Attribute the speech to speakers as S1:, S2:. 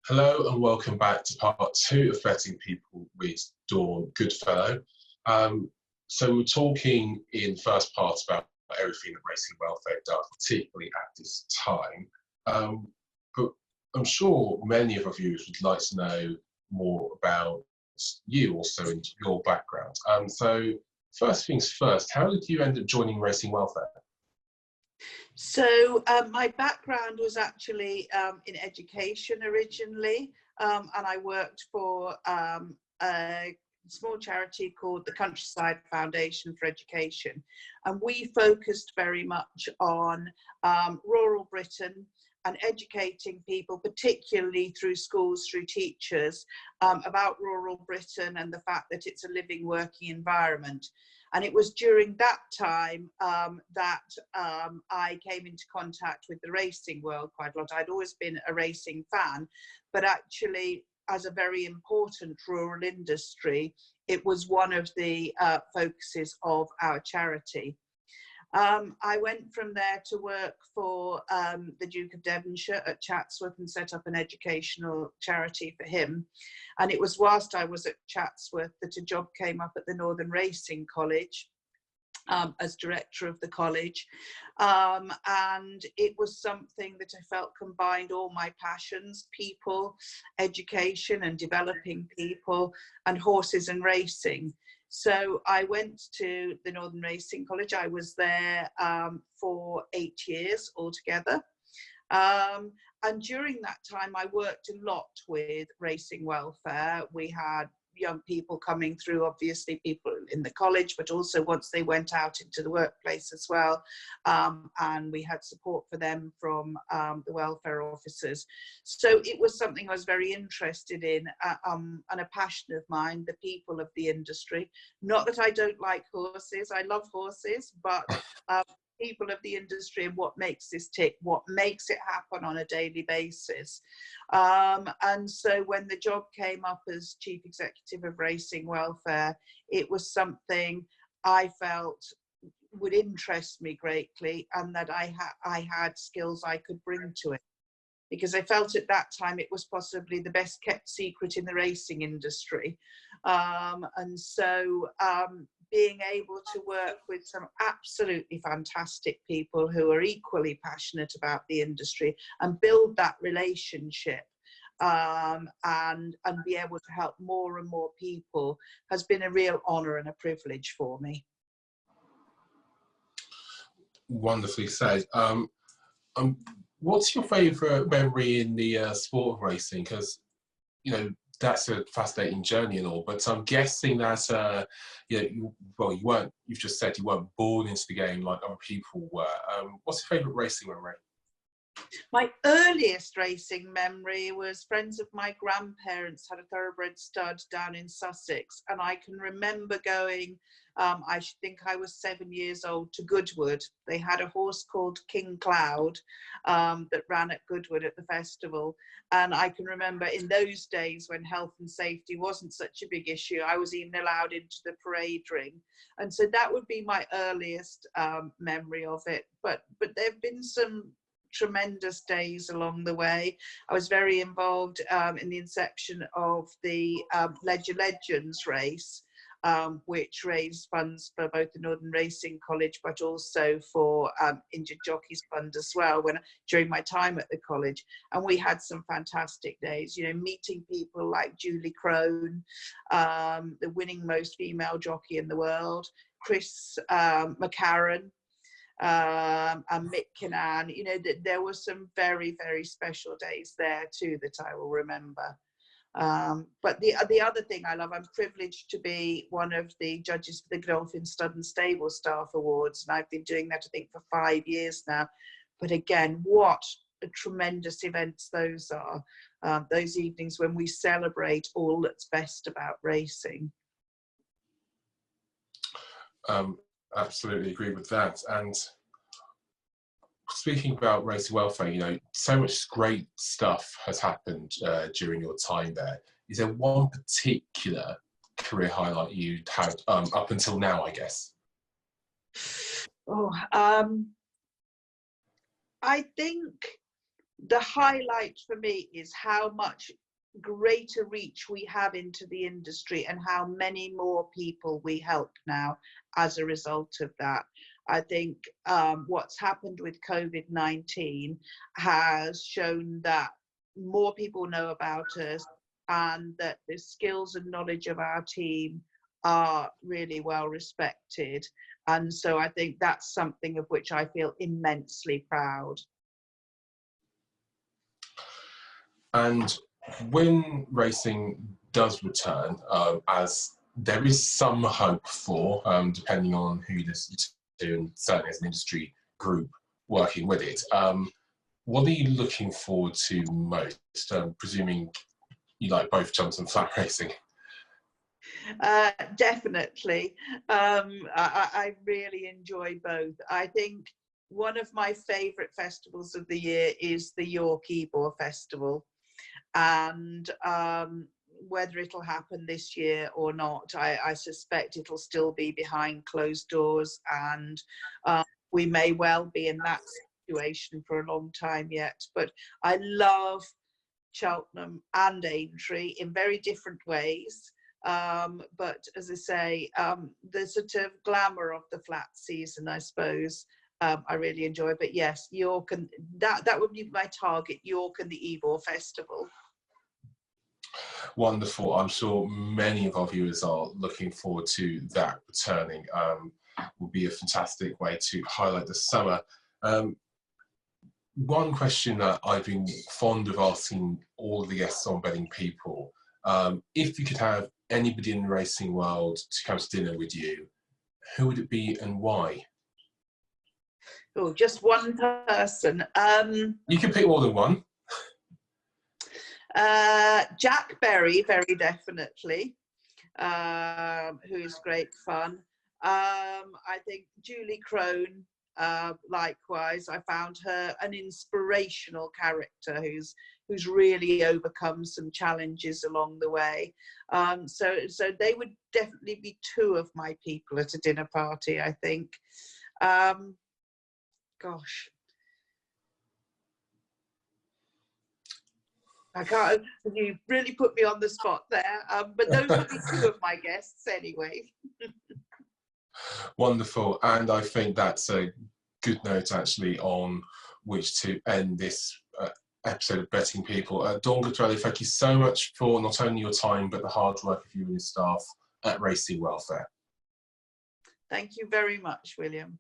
S1: Hello and welcome back to part two of Vetting People with Dawn Goodfellow. So we're talking in first part about everything that racing welfare does, particularly at this time. But I'm sure many of our viewers would like to know more about you also and your background. So first things first, how did you end up joining racing welfare?
S2: So my background was actually in education originally, and I worked for a small charity called the Countryside Foundation for Education, and we focused very much on rural Britain and educating people, particularly through schools, through teachers, about rural Britain and the fact that it's a living, working environment. And it was during that time that I came into contact with the racing world quite a lot. I'd always been a racing fan, but actually, as a very important rural industry, it was one of the focuses of our charity. I went from there to work for the Duke of Devonshire at Chatsworth and set up an educational charity for him. And it was whilst I was at Chatsworth that a job came up at the Northern Racing College as director of the college. And it was something that I felt combined all my passions: people, education and developing people, and horses and racing. So I went to the Northern Racing College. I was there for 8 years altogether. And during that time, I worked a lot with racing welfare. We had young people coming through, obviously people in the college, but also once they went out into the workplace as well. And we had support for them from the welfare officers. So it was something I was very interested in and a passion of mine, the people of the industry. Not that I don't like horses, I love horses, but people of the industry and what makes this tick, what makes it happen on a daily basis. And so when the job came up as Chief Executive of Racing Welfare, it was something I felt would interest me greatly and that I had skills I could bring to it. Because I felt at that time it was possibly the best kept secret in the racing industry. And so being able to work with some absolutely fantastic people who are equally passionate about the industry and build that relationship and be able to help more and more people has been a real honour and a privilege for me.
S1: Wonderfully said. What's your favourite memory in the sport of racing? Because, you know, that's a fascinating journey and all, but I'm guessing that, you've just said you weren't born into the game like other people were. What's your favourite racing memory?
S2: My earliest racing memory was friends of my grandparents had a thoroughbred stud down in Sussex, and I can remember going, I think I was 7 years old, to Goodwood. They had a horse called King Cloud that ran at Goodwood at the festival. And I can remember in those days when health and safety wasn't such a big issue, I was even allowed into the parade ring. And so that would be my earliest memory of it. But there have been some tremendous days along the way. I was very involved in the inception of the Ledger Legends race, which raised funds for both the Northern Racing College, but also for Injured Jockeys Fund as well, during my time at the college. And we had some fantastic days, you know, meeting people like Julie Crone, the winning most female jockey in the world, Chris McCarran, and Mick Kinnan. You know, there were some very, very special days there too that I will remember. But the other thing I love, I'm privileged to be one of the judges for the Godolphin Stud and Stable Staff Awards, and I've been doing that I think for 5 years now. But again, what a tremendous events those are, those evenings when we celebrate all that's best about racing.
S1: Absolutely agree with that. And speaking about racing welfare, you know, so much great stuff has happened during your time there. Is there one particular career highlight you'd had up until now, I guess?
S2: I think the highlight for me is how much greater reach we have into the industry and how many more people we help now as a result of that. I think what's happened with COVID-19 has shown that more people know about us, and that the skills and knowledge of our team are really well respected. And so I think that's something of which I feel immensely proud.
S1: And when racing does return, as there is some hope for, depending on who you listen to, and certainly as an industry group working with it, what are you looking forward to most, presuming you like both jumps and flat racing?
S2: Definitely. I really enjoy both. I think one of my favourite festivals of the year is the York Ebor Festival. And whether it'll happen this year or not, I suspect it'll still be behind closed doors, and we may well be in that situation for a long time yet. But I love Cheltenham and Aintree in very different ways. But as I say, the sort of glamour of the flat season, I suppose, I really enjoy. But yes, York, and that would be my target, York and the Ebor Festival.
S1: Wonderful. I'm sure many of our viewers are looking forward to that returning. Will be a fantastic way to highlight the summer. One question that I've been fond of asking all of the guests on Betting People, if you could have anybody in the racing world to come to dinner with you, who would it be and why?
S2: Oh, just one person.
S1: You can pick more than one.
S2: Jack Berry, very definitely, who's great fun. I think Julie Crone, likewise. I found her an inspirational character who's really overcome some challenges along the way. So they would definitely be two of my people at a dinner party, I think. Gosh. I can't, you really put me on the spot there, but those would be two of my guests anyway.
S1: Wonderful, and I think that's a good note actually on which to end this episode of Betting People. Dawn Goodfellow, thank you so much for not only your time but the hard work of you and your staff at Racing Welfare.
S2: Thank you very much, William.